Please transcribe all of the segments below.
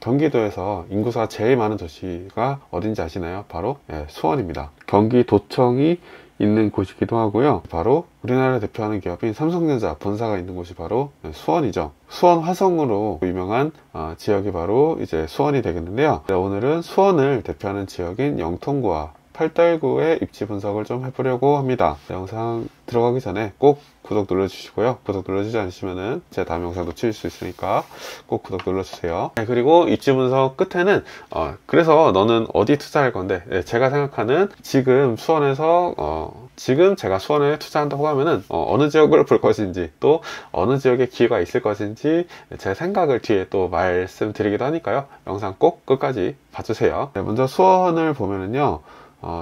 경기도에서 인구수가 제일 많은 도시가 어딘지 아시나요? 바로 수원입니다. 경기도청이 있는 곳이기도 하고요. 바로 우리나라를 대표하는 기업인 삼성전자 본사가 있는 곳이 바로 수원이죠. 수원 화성으로 유명한 지역이 바로 이제 수원이 되겠는데요. 오늘은 수원을 대표하는 지역인 영통구와 팔달구의 입지 분석을 좀 해보려고 합니다. 영상 들어가기 전에 꼭 구독 눌러주시고요. 구독 눌러주지 않으시면은 제 다음 영상 놓칠 수 있으니까 꼭 구독 눌러주세요. 그리고 입지 분석 끝에는 그래서 너는 어디 투자할 건데, 제가 생각하는 지금 수원에서 지금 제가 수원에 투자한다고 하면은 어느 지역을 볼 것인지, 또 어느 지역에 기회가 있을 것인지 제 생각을 뒤에 또 말씀드리기도 하니까요. 영상 꼭 끝까지 봐주세요. 먼저 수원을 보면은요,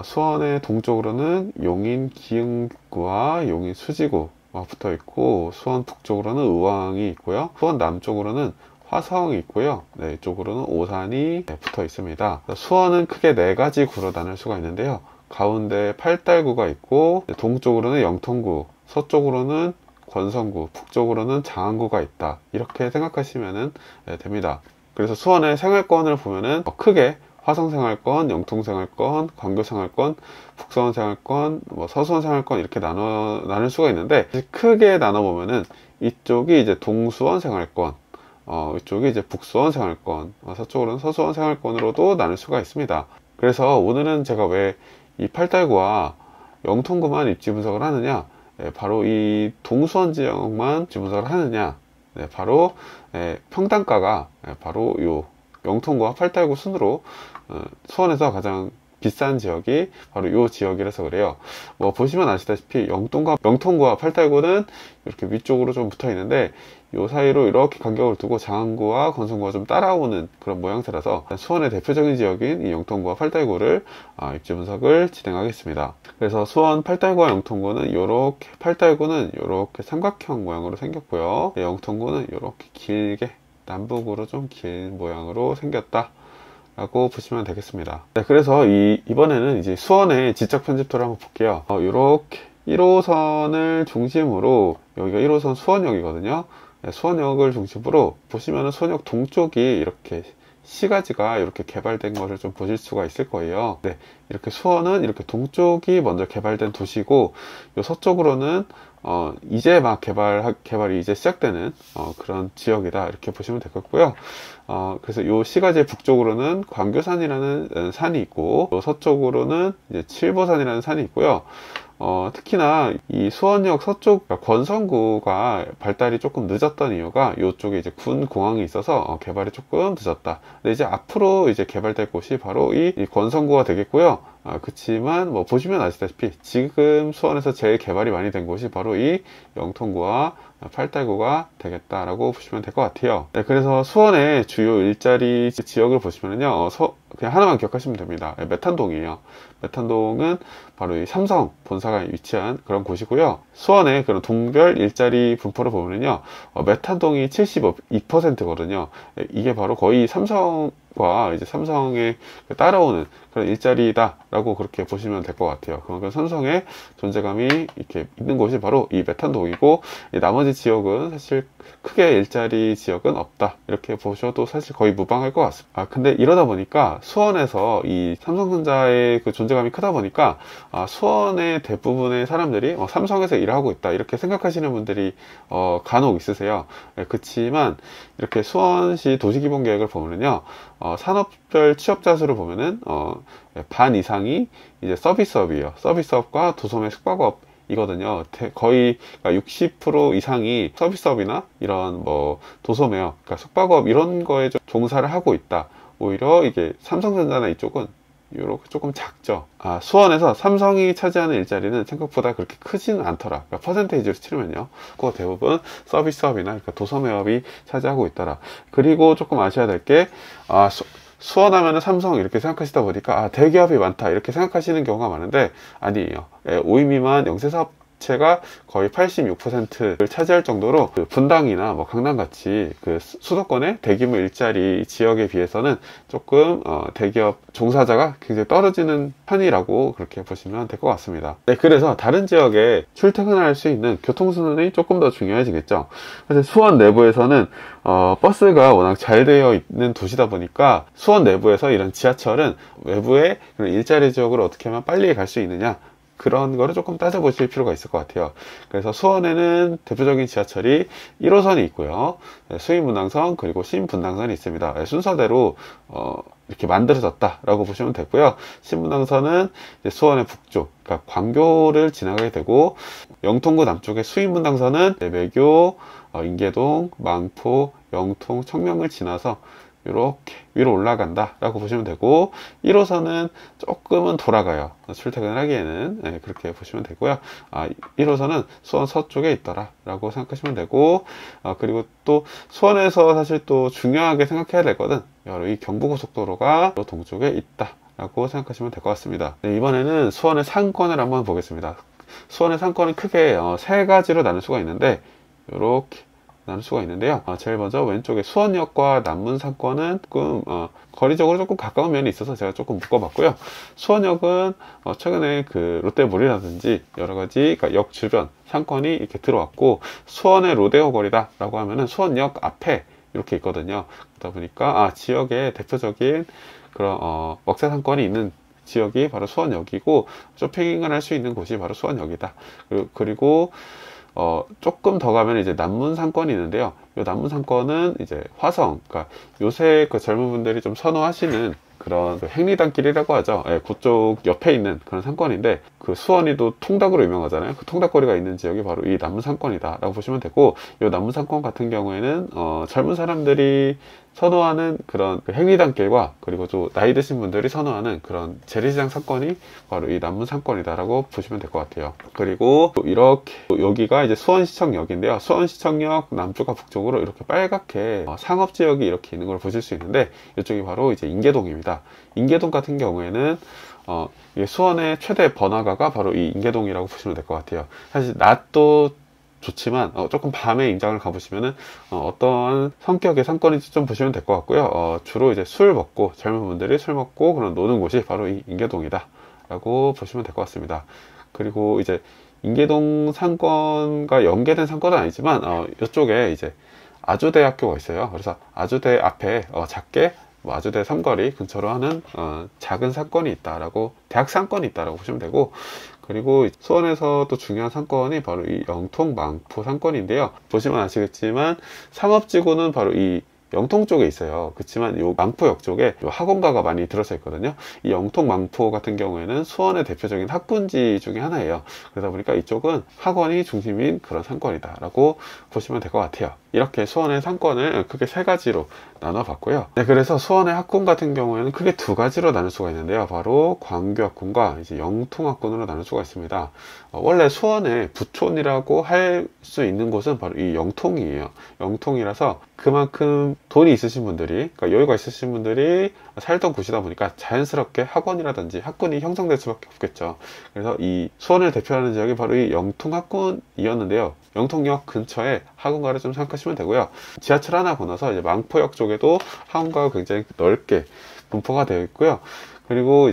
수원의 동쪽으로는 용인 기흥구와 용인 수지구가 붙어 있고, 수원 북쪽으로는 의왕이 있고요. 수원 남쪽으로는 화성이 있고요. 이쪽으로는 오산이 붙어 있습니다. 수원은 크게 4가지 구로 나눌 수가 있는데요. 가운데 팔달구가 있고, 동쪽으로는 영통구, 서쪽으로는 권성구, 북쪽으로는 장안구가 있다. 이렇게 생각하시면 됩니다. 그래서 수원의 생활권을 보면은 크게 화성생활권, 영통생활권, 광교생활권, 북서원생활권, 서수원생활권 이렇게 나눌 수가 있는데, 크게 나눠보면은 이쪽이 이제 동수원생활권, 이쪽이 이제 북수원생활권, 서쪽으로는 서수원생활권으로도 나눌 수가 있습니다. 그래서 오늘은 제가 왜 이 팔달구와 영통구만 입지 분석을 하느냐, 바로 이 동수원 지역만 입지 분석을 하느냐, 바로 평당가가 바로 요 영통구와 팔달구 순으로 수원에서 가장 비싼 지역이 바로 이 지역이라서 그래요. 보시면 아시다시피 영통구와 팔달구는 이렇게 위쪽으로 좀 붙어 있는데, 이 사이로 이렇게 간격을 두고 장안구와 권성구가 좀 따라오는 그런 모양새라서 수원의 대표적인 지역인 이 영통구와 팔달구를 입지 분석을 진행하겠습니다. 그래서 수원 팔달구와 영통구는 이렇게, 팔달구는 이렇게 삼각형 모양으로 생겼고요. 영통구는 이렇게 길게 남북으로 좀 긴 모양으로 생겼다 라고 보시면 되겠습니다. 그래서 이번에는 이제 수원의 지적 편집도를 한번 볼게요. 이렇게 1호선을 중심으로, 여기가 1호선 수원역이거든요. 수원역을 중심으로 보시면은 수원역 동쪽이 이렇게 시가지가 이렇게 개발된 것을 좀 보실 수가 있을 거예요. 이렇게 수원은 이렇게 동쪽이 먼저 개발된 도시고, 요 서쪽으로는 이제 막 개발이 이제 시작되는 그런 지역이다, 이렇게 보시면 되겠고요. 그래서 요 시가지의 북쪽으로는 광교산이라는 산이 있고, 요 서쪽으로는 이제 칠보산이라는 산이 있고요. 특히나 이 수원역 서쪽 권성구가 발달이 조금 늦었던 이유가, 이쪽에 이제 군 공항이 있어서 개발이 조금 늦었다. 근데 이제 앞으로 이제 개발될 곳이 바로 이 권성구가 되겠고요. 그치만 보시면 아시다시피 지금 수원에서 제일 개발이 많이 된 곳이 바로 이 영통구와 팔달구가 되겠다라고 보시면 될 것 같아요. 그래서 수원의 주요 일자리 지역을 보시면요, 그냥 하나만 기억하시면 됩니다. 메탄동이에요. 메탄동은 바로 이 삼성 본사가 위치한 그런 곳이고요. 수원의 그런 동별 일자리 분포를 보면요, 메탄동이 72%거든요. 이게 바로 거의 삼성과 이제 삼성에 따라오는 그런 일자리다라고 그렇게 보시면 될 것 같아요. 그만큼 삼성의 존재감이 이렇게 있는 곳이 바로 이 메탄동이고, 나머지 지역은 사실 크게 일자리 지역은 없다, 이렇게 보셔도 사실 거의 무방할 것 같습니다. 근데 이러다 보니까 수원에서 이 삼성전자의 그 존재감이 크다 보니까 수원의 대부분의 사람들이 삼성에서 일하고 있다, 이렇게 생각하시는 분들이 간혹 있으세요. 그치만 이렇게 수원시 도시기본계획을 보면요, 산업별 취업자 수를 보면은 반 이상이 이제 서비스업이에요. 서비스업과 도소매 숙박업 이거든요. 거의 60% 이상이 서비스업이나 이런 도소매업, 그러니까 숙박업 이런 거에 좀 종사를 하고 있다. 오히려 이게 삼성전자나 이쪽은 이렇게 조금 작죠. 수원에서 삼성이 차지하는 일자리는 생각보다 그렇게 크지는 않더라. 그러니까 퍼센테이지로 치르면요, 그거 대부분 서비스업이나 그러니까 도소매업이 차지하고 있더라. 그리고 조금 아셔야 될 게, 수원 하면은 삼성 이렇게 생각하시다 보니까 대기업이 많다, 이렇게 생각하시는 경우가 많은데 아니에요. 5인 미만 영세사업 주체가 거의 86%를 차지할 정도로 그 분당이나 뭐 강남같이 그 수도권의 대규모 일자리 지역에 비해서는 조금 대기업 종사자가 굉장히 떨어지는 편이라고 그렇게 보시면 될 것 같습니다. 네, 그래서 다른 지역에 출퇴근할 수 있는 교통수단이 조금 더 중요해지겠죠. 사실 수원 내부에서는 버스가 워낙 잘 되어 있는 도시다 보니까 수원 내부에서 이런 지하철은 외부의 그런 일자리 지역으로 어떻게 하면 빨리 갈 수 있느냐, 그런 거를 조금 따져보실 필요가 있을 것 같아요. 그래서 수원에는 대표적인 지하철이 1호선이 있고요, 수의분당선 그리고 신분당선이 있습니다. 순서대로 이렇게 만들어졌다라고 보시면 되고요. 신분당선은 수원의 북쪽, 그러니까 광교를 지나가게 되고, 영통구 남쪽의 수의분당선은 매교, 인계동, 망포, 영통, 청명을 지나서 이렇게 위로 올라간다 라고 보시면 되고, 1호선은 조금은 돌아가요. 출퇴근을 하기에는. 네, 그렇게 보시면 되고요. 1호선은 수원 서쪽에 있더라 라고 생각하시면 되고, 그리고 또 수원에서 사실 또 중요하게 생각해야 될 것은 바로 이 경부고속도로가 동쪽에 있다 라고 생각하시면 될 것 같습니다. 네, 이번에는 수원의 상권을 한번 보겠습니다. 수원의 상권은 크게 세 가지로 나눌 수가 있는데, 이렇게 나눌 수가 있는데요. 제일 먼저 왼쪽에 수원역과 남문 상권은 조금 거리적으로 조금 가까운 면이 있어서 제가 조금 묶어봤고요. 수원역은 최근에 그 롯데몰이라든지 여러가지 그러니까 역 주변 상권이 이렇게 들어왔고, 수원의 로데오 거리다 라고 하면은 수원역 앞에 이렇게 있거든요. 그러다 보니까 지역의 대표적인 그런 먹자 상권이 있는 지역이 바로 수원역이고, 쇼핑을 할 수 있는 곳이 바로 수원역이다. 그리고 조금 더 가면 이제 남문 상권이 있는데요. 이 남문 상권은 이제 화성, 그러니까 요새 그 젊은 분들이 좀 선호하시는 그런 그 행리단길이라고 하죠. 예, 그쪽 옆에 있는 그런 상권인데, 그 수원이 또 통닭으로 유명하잖아요. 그 통닭거리가 있는 지역이 바로 이 남문 상권이다 라고 보시면 되고, 이 남문 상권 같은 경우에는 젊은 사람들이 선호하는 그런 그 행리단길과, 그리고 또 나이 드신 분들이 선호하는 그런 재래시장 상권이 바로 이 남문 상권이다 라고 보시면 될 것 같아요. 그리고 이렇게 여기가 이제 수원시청역인데요. 수원시청역 남쪽과 북쪽으로 이렇게 빨갛게 상업지역이 이렇게 있는 걸 보실 수 있는데, 이쪽이 바로 이제 인계동입니다. 인계동 같은 경우에는 이게 수원의 최대 번화가가 바로 이 인계동이라고 보시면 될 것 같아요. 사실 낮도 좋지만 조금 밤에 임장을 가보시면은 어떤 성격의 상권인지 좀 보시면 될 것 같고요. 주로 이제 술 먹고, 젊은 분들이 술 먹고 그런 노는 곳이 바로 이 인계동이다 라고 보시면 될 것 같습니다. 그리고 이제 인계동 상권과 연계된 상권은 아니지만 이쪽에 이제 아주대학교가 있어요. 그래서 아주대 앞에 작게 아주대 삼거리 근처로 하는 작은 상권이 있다라고, 대학 상권이 있다라고 보시면 되고, 그리고 수원에서 또 중요한 상권이 바로 이 영통 망포 상권인데요. 보시면 아시겠지만 상업지구는 바로 이 영통 쪽에 있어요. 그렇지만 이 망포역 쪽에 학원가가 많이 들어서 있거든요. 이 영통 망포 같은 경우에는 수원의 대표적인 학군지 중에 하나예요. 그러다 보니까 이쪽은 학원이 중심인 그런 상권이다 라고 보시면 될 것 같아요. 이렇게 수원의 상권을 크게 세 가지로 나눠봤고요. 네, 그래서 수원의 학군 같은 경우에는 크게 두 가지로 나눌 수가 있는데요. 바로 광교학군과 이제 영통학군으로 나눌 수가 있습니다. 원래 수원의 부촌이라고 할 수 있는 곳은 바로 이 영통이에요. 영통이라서 그만큼 돈이 있으신 분들이, 그러니까 여유가 있으신 분들이 살던 곳이다 보니까 자연스럽게 학원이라든지 학군이 형성될 수밖에 없겠죠. 그래서 이 수원을 대표하는 지역이 바로 이 영통학군이었는데요. 영통역 근처에 학원가를 좀 생각하시면 되고요. 지하철 하나 건너서 이제 망포역 쪽에도 학원가가 굉장히 넓게 분포가 되어 있고요. 그리고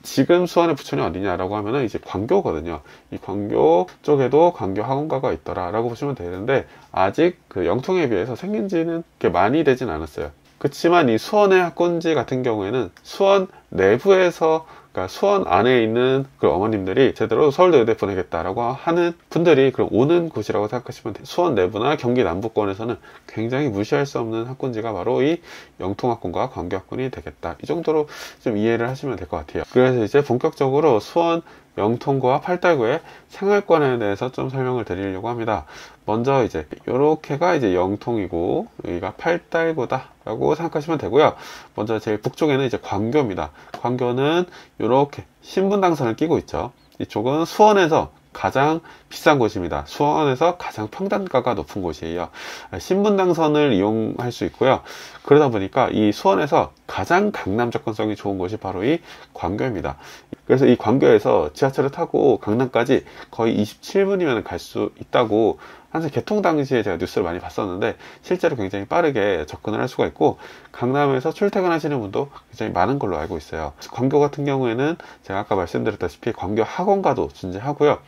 지금 수원의 부촌이 어디냐라고 하면은 이제 광교거든요. 이 광교 쪽에도 광교 학원가가 있더라라고 보시면 되는데, 아직 그 영통에 비해서 생긴 지는 그렇게 많이 되진 않았어요. 그렇지만 이 수원의 학군지 같은 경우에는 수원 내부에서, 그러니까 수원 안에 있는 그 어머님들이 제대로 서울대 의대 보내겠다라고 하는 분들이 그럼 오는 곳이라고 생각하시면 돼요. 수원 내부나 경기 남부권에서는 굉장히 무시할 수 없는 학군지가 바로 이 영통학군과 광교학군이 되겠다. 이 정도로 좀 이해를 하시면 될 것 같아요. 그래서 이제 본격적으로 수원 영통구와 팔달구의 생활권에 대해서 좀 설명을 드리려고 합니다. 먼저 이제 요렇게가 이제 영통이고 여기가 팔달구다 라고 생각하시면 되고요. 먼저 제일 북쪽에는 이제 광교입니다. 광교는 요렇게 신분당선을 끼고 있죠. 이쪽은 수원에서 가장 비싼 곳입니다. 수원에서 가장 평단가가 높은 곳이에요. 신분당선을 이용할 수 있고요. 그러다 보니까 이 수원에서 가장 강남 접근성이 좋은 곳이 바로 이 광교입니다. 그래서 이 광교에서 지하철을 타고 강남까지 거의 27분이면 갈 수 있다고 항상 개통 당시에 제가 뉴스를 많이 봤었는데, 실제로 굉장히 빠르게 접근을 할 수가 있고, 강남에서 출퇴근하시는 분도 굉장히 많은 걸로 알고 있어요. 광교 같은 경우에는 제가 아까 말씀드렸다시피 광교 학원가도 존재하고요.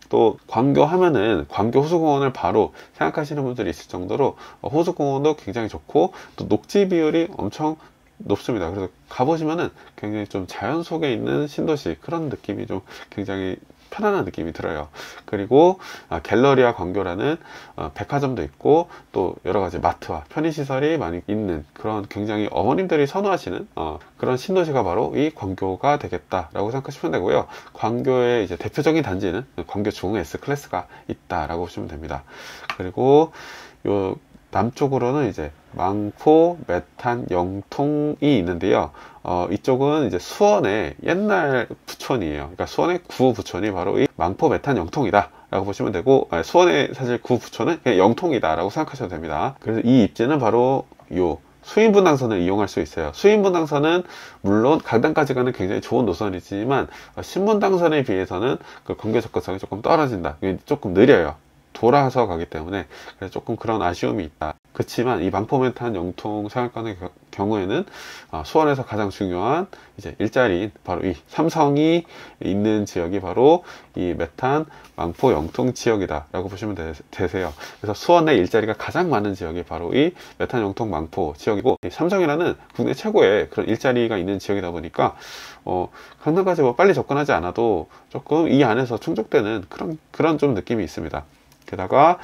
또 광교 하면은 광교 호수공원을 바로 생각하시는 분들이 있을 정도로 호수공원도 굉장히 좋고, 또 녹지 비율이 엄청 높습니다. 그래서 가보시면은 굉장히 좀 자연 속에 있는 신도시, 그런 느낌이 좀 굉장히 편안한 느낌이 들어요. 그리고 갤러리아 광교라는 백화점도 있고, 또 여러가지 마트와 편의시설이 많이 있는 그런 굉장히 어머님들이 선호하시는 그런 신도시가 바로 이 광교가 되겠다라고 생각하시면 되고요. 광교의 이제 대표적인 단지는 광교 중흥 S클래스가 있다라고 보시면 됩니다. 그리고 요 남쪽으로는 이제 망포, 메탄, 영통이 있는데요. 이쪽은 이제 수원의 옛날 부촌이에요. 그러니까 수원의 구 부촌이 바로 이 망포, 메탄, 영통이다 라고 보시면 되고, 수원의 사실 구 부촌은 그냥 영통이다 라고 생각하셔도 됩니다. 그래서 이 입지는 바로 요 수인분당선을 이용할 수 있어요. 수인분당선은 물론 강남까지 가는 굉장히 좋은 노선이지만, 신분당선에 비해서는 그 광교 접근성이 조금 떨어진다. 조금 느려요. 돌아서 가기 때문에. 그래서 조금 그런 아쉬움이 있다. 그렇지만 이 망포, 메탄, 영통 생활권의 경우에는 수원에서 가장 중요한 이제 일자리인 바로 이 삼성이 있는 지역이 바로 이 메탄, 망포, 영통 지역이다 라고 보시면 되세요. 그래서 수원의 일자리가 가장 많은 지역이 바로 이 메탄, 영통, 망포 지역이고, 이 삼성이라는 국내 최고의 그런 일자리가 있는 지역이다 보니까 강남까지 뭐 빨리 접근하지 않아도 조금 이 안에서 충족되는 그런 좀 느낌이 있습니다. 게다가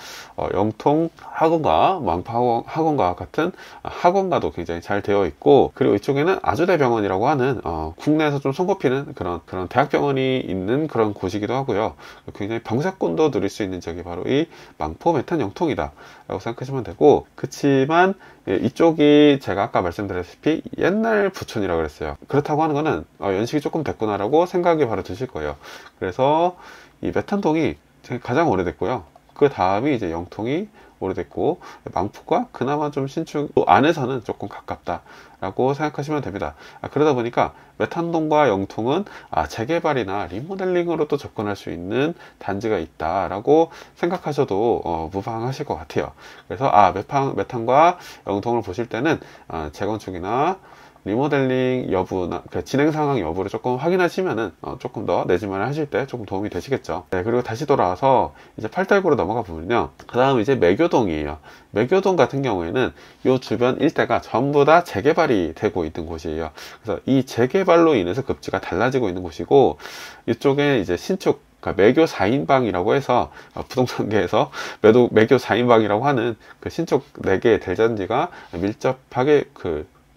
영통 학원가, 망포 학원가 같은 학원가도 굉장히 잘 되어 있고, 그리고 이쪽에는 아주대병원이라고 하는 국내에서 좀 손꼽히는 그런 대학병원이 있는 그런 곳이기도 하고요. 굉장히 병사권도 누릴 수 있는 지역이 바로 이 망포, 메탄, 영통이다 라고 생각하시면 되고, 그치만 이쪽이 제가 아까 말씀드렸다시피 옛날 부촌이라고 그랬어요. 그렇다고 하는 거는 연식이 조금 됐구나 라고 생각이 바로 드실 거예요. 그래서 이 메탄동이 가장 오래됐고요. 그 다음이 이제 영통이 오래됐고, 망포가 그나마 좀 신축 안에서는 조금 가깝다라고 생각하시면 됩니다. 그러다 보니까 메탄동과 영통은 재개발이나 리모델링으로 또 접근할 수 있는 단지가 있다라고 생각하셔도 무방하실 것 같아요. 그래서 메탄과 영통을 보실 때는 재건축이나 리모델링 여부나 진행 상황 여부를 조금 확인하시면은 조금 더 내집마련 하실 때 조금 도움이 되시겠죠. 네, 그리고 다시 돌아와서 이제 팔달구로 넘어가 보면요, 그 다음 이제 매교동이에요. 매교동 같은 경우에는 이 주변 일대가 전부 다 재개발이 되고 있는 곳이에요. 그래서 이 재개발로 인해서 급지가 달라지고 있는 곳이고, 이쪽에 이제 신축, 그러니까 매교 4인방이라고 해서 부동산계에서 매교 4인방이라고 하는 그 신축 4개의 대단지가 밀접하게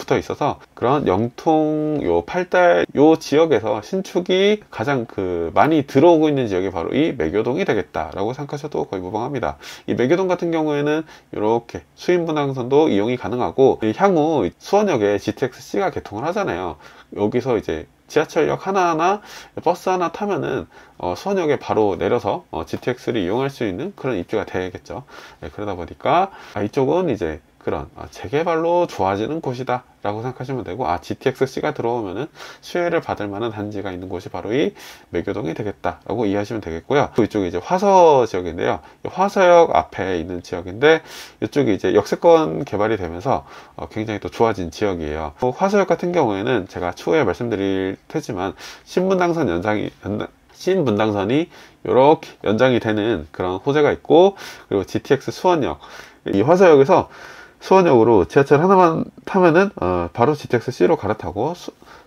붙어 있어서, 그런 영통 요 팔달 요 지역에서 신축이 가장 많이 들어오고 있는 지역이 바로 이 매교동이 되겠다라고 생각하셔도 거의 무방합니다. 이 매교동 같은 경우에는 이렇게 수인분당선도 이용이 가능하고, 향후 수원역에 GTX-C가 개통을 하잖아요. 여기서 이제 지하철역 하나하나 버스 하나 타면은 수원역에 바로 내려서 GTX를 이용할 수 있는 그런 입지가 되겠죠. 네, 그러다 보니까 이쪽은 이제 그런 재개발로 좋아지는 곳이다 라고 생각하시면 되고, GTX-C가 들어오면은 수혜를 받을 만한 단지가 있는 곳이 바로 이 매교동이 되겠다 라고 이해하시면 되겠고요. 또 이쪽이 이제 화서 지역인데요, 화서역 앞에 있는 지역인데, 이쪽이 이제 역세권 개발이 되면서 굉장히 또 좋아진 지역이에요. 화서역 같은 경우에는 제가 추후에 말씀드릴 테지만 신분당선이 이렇게 연장이 되는 그런 호재가 있고, 그리고 GTX 수원역, 이 화서역에서 수원역으로 지하철 하나만 타면은 바로 GTX-C로 갈아타고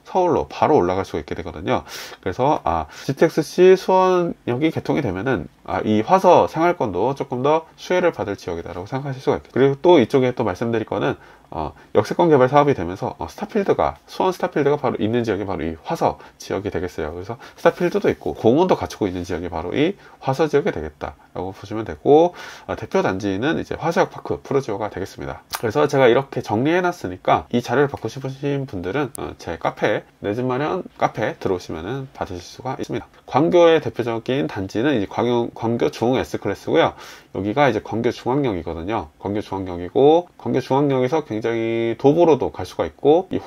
서울로 바로 올라갈 수가 있게 되거든요. 그래서 GTX-C 수원역이 개통이 되면은 이 화서 생활권도 조금 더 수혜를 받을 지역이다라고 생각하실 수가 있겠죠. 그리고 또 이쪽에 또 말씀드릴 거는 역세권 개발 사업이 되면서 수원 스타필드가 바로 있는 지역이 바로 이 화서 지역이 되겠어요. 그래서 스타필드도 있고 공원도 갖추고 있는 지역이 바로 이 화서 지역이 되겠다라고 보시면 되고, 대표 단지는 이제 화서역 파크 프로지오가 되겠습니다. 그래서 제가 이렇게 정리해 놨으니까 이 자료를 받고 싶으신 분들은 제 카페, 내 집 마련 카페 들어오시면은 받으실 수가 있습니다. 광교의 대표적인 단지는 이제 광교 중흥 S클래스고요. 여기가 이제 광교 중앙역이거든요. 광교 중앙역이고, 광교 중앙역에서 굉장히 도보로도 갈 수가 있고, 이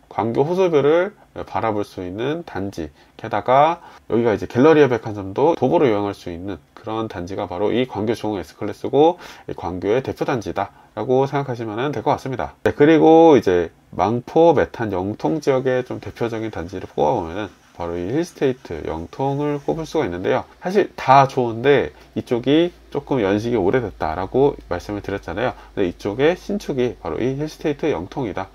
광교 호수뷰를 바라볼 수 있는 단지, 게다가 여기가 이제 갤러리아 백화점도 도보로 이용할 수 있는 그런 단지가 바로 이 광교 중흥 S클래스고 광교의 대표 단지다 라고 생각하시면 될 것 같습니다. 네, 그리고 이제 망포, 메탄, 영통 지역의 좀 대표적인 단지를 뽑아보면은 바로 이 힐스테이트, 영통을 꼽을 수가 있는데요. 사실 다 좋은데 이쪽이 조금 연식이 오래됐다라고 말씀을 드렸잖아요. 근데 이쪽의 신축이 바로 이 힐스테이트 영통이다.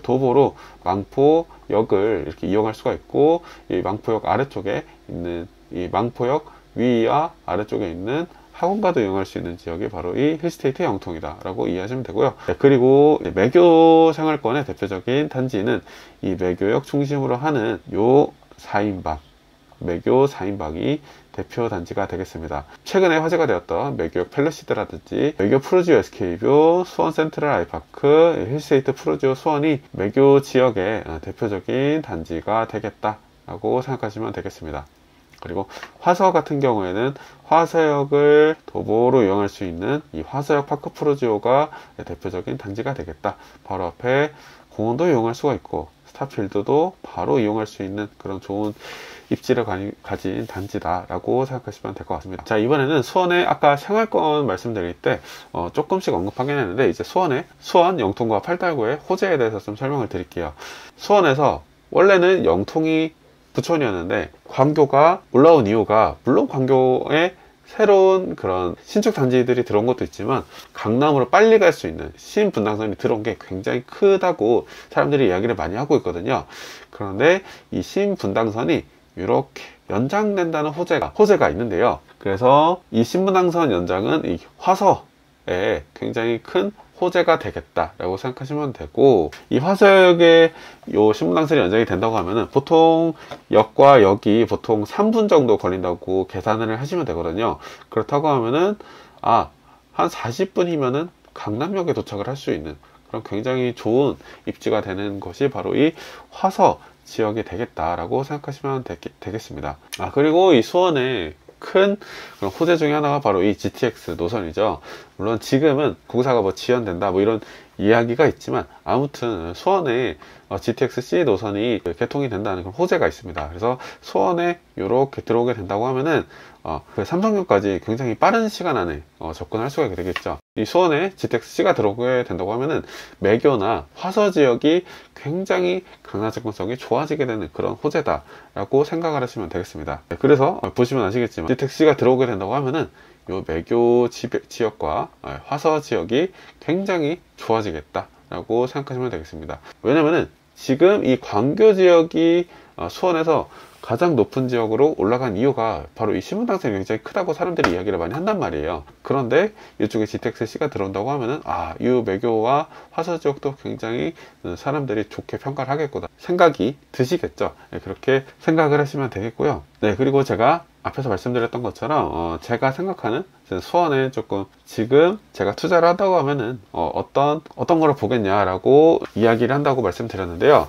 도보로 망포역을 이렇게 이용할 수가 있고, 이 망포역 아래쪽에 있는 이 망포역 위와 아래쪽에 있는 학원가도 이용할 수 있는 지역이 바로 이 힐스테이트 영통이다 라고 이해하시면 되고요. 네, 그리고 매교 생활권의 대표적인 단지는 이 매교역 중심으로 하는 요 4인방, 매교 4인방이 대표 단지가 되겠습니다. 최근에 화제가 되었던 매교역 팰러시드라든지 매교 프루지오 SK뷰, 수원 센트럴 아이파크, 힐스테이트 프루지오 수원이 매교 지역의 대표적인 단지가 되겠다라고 생각하시면 되겠습니다. 그리고 화서 같은 경우에는 화서역을 도보로 이용할 수 있는 이 화서역 파크 프루지오가 대표적인 단지가 되겠다. 바로 앞에 공원도 이용할 수가 있고 스타필드도 바로 이용할 수 있는 그런 좋은 입지를 가진 단지다라고 생각하시면 될 것 같습니다. 자, 이번에는 수원의 아까 생활권 말씀드릴 때 조금씩 언급하긴 했는데, 이제 수원 영통과 팔달구의 호재에 대해서 좀 설명을 드릴게요. 수원에서 원래는 영통이 부촌이었는데 광교가 올라온 이유가, 물론 광교에 새로운 그런 신축 단지들이 들어온 것도 있지만 강남으로 빨리 갈 수 있는 신분당선이 들어온 게 굉장히 크다고 사람들이 이야기를 많이 하고 있거든요. 그런데 이 신분당선이 이렇게 연장된다는 호재가 있는데요. 그래서 이 신분당선 연장은 이 화서에 굉장히 큰 호재가 되겠다라고 생각하시면 되고, 이 화서역에 요 신분당선이 연장이 된다고 하면은 보통 역과 역이 보통 3분 정도 걸린다고 계산을 하시면 되거든요. 그렇다고 하면은 한 40분이면은 강남역에 도착을 할 수 있는 그런 굉장히 좋은 입지가 되는 것이 바로 이 화서 지역이 되겠다라고 생각하시면 되겠습니다. 그리고 이 수원에 큰 그런 호재 중에 하나가 바로 이 GTX 노선이죠. 물론 지금은 공사가 뭐 지연된다 뭐 이런 이야기가 있지만, 아무튼 수원에 GTX-C 노선이 개통이 된다는 그런 호재가 있습니다. 그래서 수원에 이렇게 들어오게 된다고 하면은 그 삼성역까지 굉장히 빠른 시간 안에 접근할 수가 있게 되겠죠. 이 수원에 GTX-C가 들어오게 된다고 하면은 매교나 화서 지역이 굉장히 강남 접근성이 좋아지게 되는 그런 호재다라고 생각을 하시면 되겠습니다. 그래서 보시면 아시겠지만 GTX-C가 들어오게 된다고 하면은 요 매교 지역과 화서 지역이 굉장히 좋아지겠다라고 생각하시면 되겠습니다. 왜냐면은 지금 이 광교 지역이 수원에서 가장 높은 지역으로 올라간 이유가 바로 이 신분당선이 굉장히 크다고 사람들이 이야기를 많이 한단 말이에요. 그런데 이쪽에 GTX-C가 들어온다고 하면은 이 매교와 화서 지역도 굉장히 사람들이 좋게 평가를 하겠구나 생각이 드시겠죠. 네, 그렇게 생각을 하시면 되겠고요. 네, 그리고 제가 앞에서 말씀드렸던 것처럼 제가 생각하는 수원에 조금 지금 제가 투자를 한다고 하면은 어떤 거를 보겠냐라고 이야기를 한다고 말씀드렸는데요.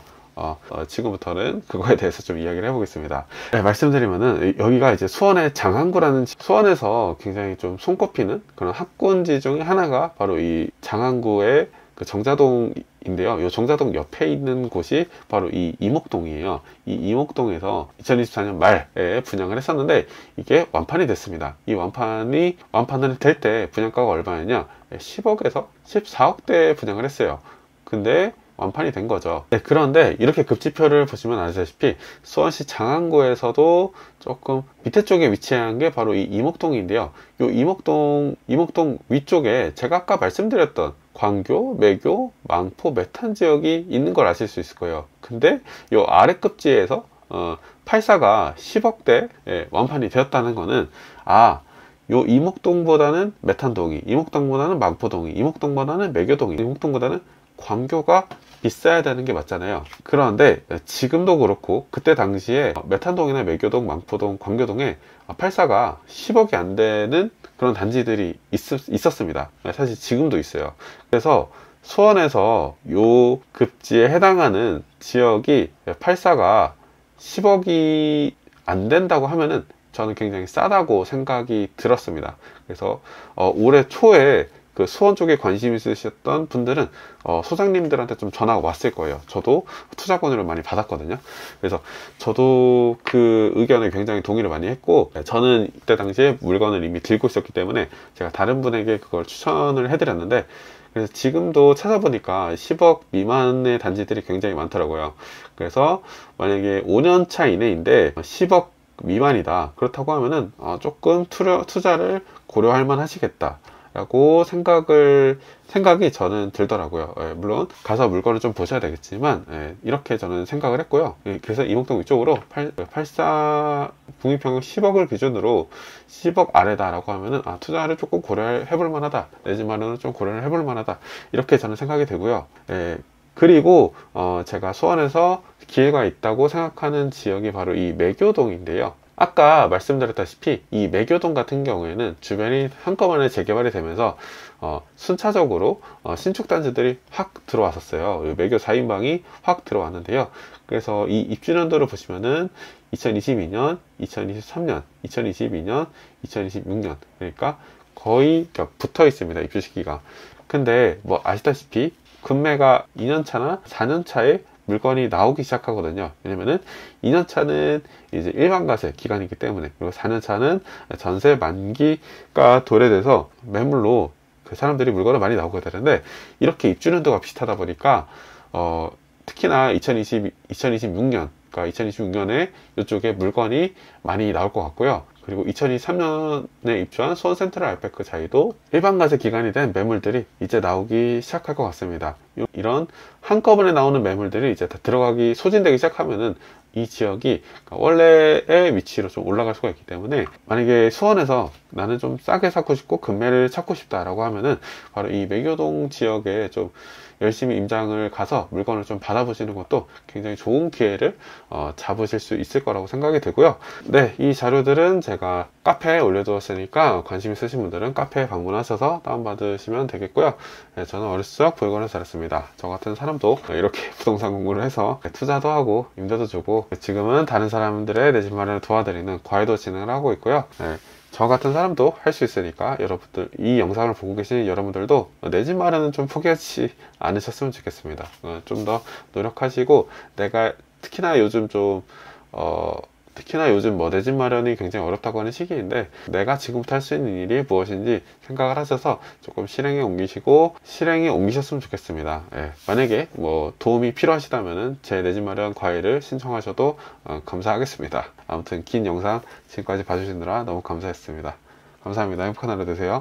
지금부터는 그거에 대해서 좀 이야기를 해보겠습니다. 네, 말씀드리면은 여기가 이제 수원의 장항구라는 수원에서 굉장히 좀 손꼽히는 그런 학군지 중에 하나가 바로 이 장항구의 그 정자동인데요. 이 정자동 옆에 있는 곳이 바로 이 이목동이에요. 이 이목동에서 2024년 말에 분양을 했었는데 이게 완판이 됐습니다. 이 완판을 될 때 분양가가 얼마였냐? 10억에서 14억대 분양을 했어요. 근데 완판이 된 거죠. 네, 그런데 이렇게 급지표를 보시면 아시다시피 수원시 장항구에서도 조금 밑에 쪽에 위치한 게 바로 이 이목동인데요. 이 이목동 위쪽에 제가 아까 말씀드렸던 광교, 매교, 망포, 메탄 지역이 있는 걸 아실 수 있을 거예요. 근데 이 아래 급지에서 84가 10억대 완판이 되었다는 거는 요 이목동보다는 메탄동이, 이목동보다는 망포동이, 이목동보다는 매교동이, 이목동보다는 광교가 비싸야 되는 게 맞잖아요. 그런데 지금도 그렇고 그때 당시에 메탄동이나 매교동, 망포동, 광교동에 84가 10억이 안 되는 그런 단지들이 있었습니다. 사실 지금도 있어요. 그래서 수원에서 요 급지에 해당하는 지역이 84가 10억이 안 된다고 하면은 저는 굉장히 싸다고 생각이 들었습니다. 그래서 올해 초에 그 수원 쪽에 관심 있으셨던 분들은 소장님들한테 좀 전화가 왔을 거예요. 저도 투자 권유를 많이 받았거든요. 그래서 저도 그 의견에 굉장히 동의를 많이 했고, 저는 이때 당시에 물건을 이미 들고 있었기 때문에 제가 다른 분에게 그걸 추천을 해드렸는데, 그래서 지금도 찾아보니까 10억 미만의 단지들이 굉장히 많더라고요. 그래서 만약에 5년 차 이내인데 10억 미만이다, 그렇다고 하면은 조금 투자를 고려할 만 하시겠다 라고 생각이 저는 들더라고요. 물론 가서 물건을 좀 보셔야 되겠지만, 이렇게 저는 생각을 했고요. 그래서 이목동 위쪽으로 84 국민평균 10억을 기준으로 10억 아래다 라고 하면은 투자를 조금 고려해 볼 만하다, 내 집 마련을 좀 고려를 해볼 만하다, 이렇게 저는 생각이 되고요. 그리고 제가 수원에서 기회가 있다고 생각하는 지역이 바로 이 매교동인데요. 아까 말씀드렸다시피 이 매교동 같은 경우에는 주변이 한꺼번에 재개발이 되면서 순차적으로 신축 단지들이 확 들어왔었어요. 매교 4인방이 확 들어왔는데요. 그래서 이 입주년도를 보시면은 2022년, 2023년, 2022년, 2026년, 그러니까 거의 붙어 있습니다, 입주 시기가. 근데 뭐 아시다시피 금매가 2년차나 4년차에 물건이 나오기 시작하거든요. 왜냐면은 2년차는 이제 일반과세 기간이기 때문에, 그리고 4년차는 전세 만기가 도래돼서 매물로 그 사람들이 물건을 많이 나오게 되는데, 이렇게 입주년도가 비슷하다 보니까 특히나 2026년, 그러니까 2026년에 이쪽에 물건이 많이 나올 것 같고요. 그리고 2023년에 입주한 수원 센트럴 알파크 자이도 일반과세 기간이 된 매물들이 이제 나오기 시작할 것 같습니다. 이런 한꺼번에 나오는 매물들이 이제 다 들어가기 소진되기 시작하면은 이 지역이 원래의 위치로 좀 올라갈 수가 있기 때문에, 만약에 수원에서 나는 좀 싸게 사고 싶고 금매를 찾고 싶다라고 하면은 바로 이 매교동 지역에 좀 열심히 임장을 가서 물건을 좀 받아보시는 것도 굉장히 좋은 기회를 잡으실 수 있을 거라고 생각이 되고요. 네, 이 자료들은 제가 카페에 올려두었으니까 관심 있으신 분들은 카페에 방문하셔서 다운받으시면 되겠고요. 네, 저는 어렸을 적 보육원을 살았습니다. 저 같은 사람도 이렇게 부동산 공부를 해서 투자도 하고 임대도 주고, 지금은 다른 사람들의 내 집 마련을 도와드리는 과외도 진행을 하고 있고요. 네, 저 같은 사람도 할 수 있으니까 여러분들, 이 영상을 보고 계신 여러분들도 내 집 마련은 좀 포기하지 않으셨으면 좋겠습니다. 좀 더 노력하시고, 내가 특히나 요즘 뭐 내 집 마련이 굉장히 어렵다고 하는 시기인데, 내가 지금부터 할 수 있는 일이 무엇인지 생각을 하셔서 조금 실행에 옮기셨으면 좋겠습니다. 만약에 뭐 도움이 필요하시다면은 제 내 집 마련 과외를 신청하셔도 감사하겠습니다. 아무튼 긴 영상 지금까지 봐주시느라 너무 감사했습니다. 감사합니다. 행복한 하루 되세요.